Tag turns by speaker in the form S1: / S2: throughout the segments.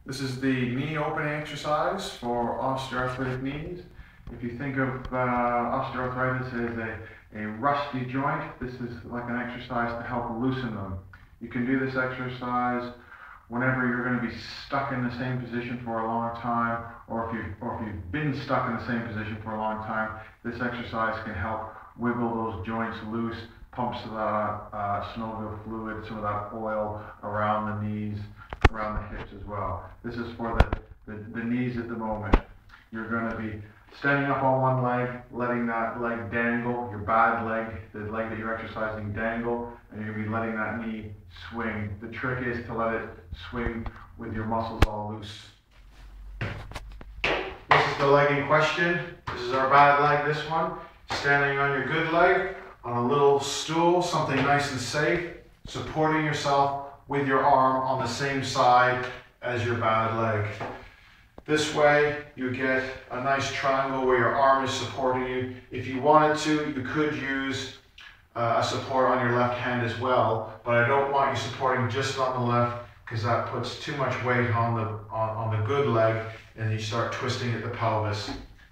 S1: This is the knee opening exercise for osteoarthritic knees. If you think of osteoarthritis as a rusty joint, this is like an exercise to help loosen them. You can do this exercise whenever you're going to be stuck in the same position for a long time, or if you've been stuck in the same position for a long time. This exercise can help wiggle those joints loose, pump some of that synovial fluid, some of that oil around the knees, around the hips as well. This is for the knees at the moment. You're going to be standing up on one leg, letting that leg dangle, your bad leg, the leg that you're exercising dangle, and you're going to be letting that knee swing. The trick is to let it swing with your muscles all loose. This is the leg in question. This is our bad leg, this one. Standing on your good leg, on a little stool, something nice and safe, supporting yourself with your arm on the same side as your bad leg. This way you get a nice triangle where your arm is supporting you. If you wanted to, you could use a support on your left hand as well, but I don't want you supporting just on the left because that puts too much weight on the good leg and you start twisting at the pelvis.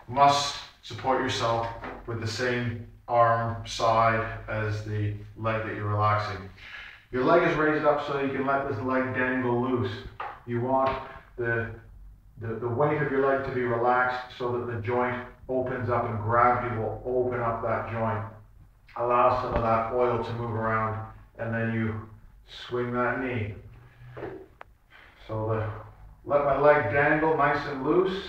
S1: You must support yourself with the same arm side as the leg that you're relaxing. Your leg is raised up so you can let this leg dangle loose. You want the weight of your leg to be relaxed so that the joint opens up, and gravity will open up that joint. Allow some of that oil to move around, and then you swing that knee. So let my leg dangle nice and loose.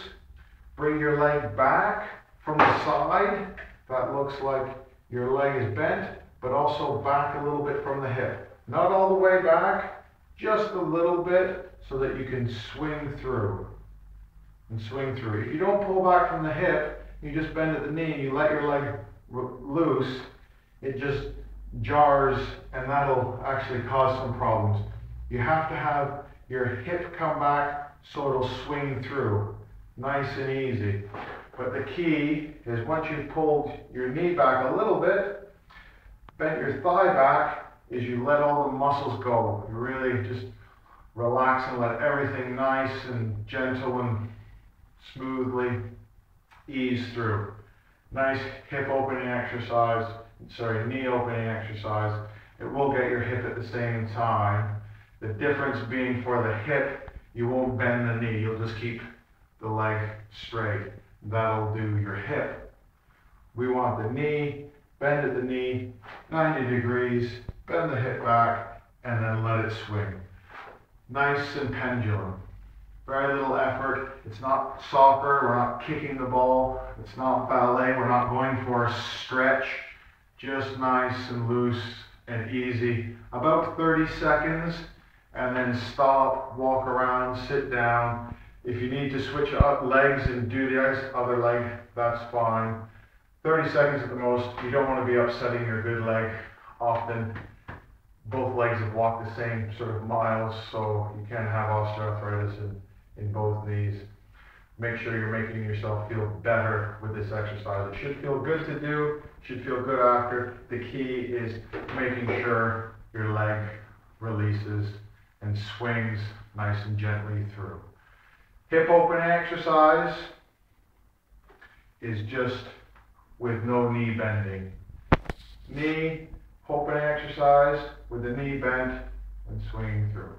S1: Bring your leg back from the side. That looks like your leg is bent, but also back a little bit from the hip. Not all the way back, just a little bit so that you can swing through. And swing through. If you don't pull back from the hip, you just bend at the knee and you let your leg loose, it just jars and that'll actually cause some problems. You have to have your hip come back so it'll swing through. Nice and easy. But the key is once you've pulled your knee back a little bit, bent your thigh back, is you let all the muscles go. You really just relax and let everything nice and gentle and smoothly ease through. Nice hip opening exercise, knee opening exercise. It will get your hip at the same time. The difference being for the hip, you won't bend the knee, you'll just keep the leg straight. That'll do your hip. We want the knee, bend at the knee, 90 degrees, bend the hip back, and then let it swing. Nice and pendulum. Very little effort. It's not soccer, we're not kicking the ball. It's not ballet, we're not going for a stretch. Just nice and loose and easy. About 30 seconds, and then stop, walk around, sit down. If you need to switch up legs and do the other leg, that's fine. 30 seconds at the most. You don't want to be upsetting your good leg. Often both legs have walked the same sort of miles, so you can have osteoarthritis in both knees. Make sure you're making yourself feel better with this exercise. It should feel good to do, should feel good after. The key is making sure your leg releases and swings nice and gently through. Hip opening exercise is just with no knee bending. Knee opening exercise with the knee bent and swinging through.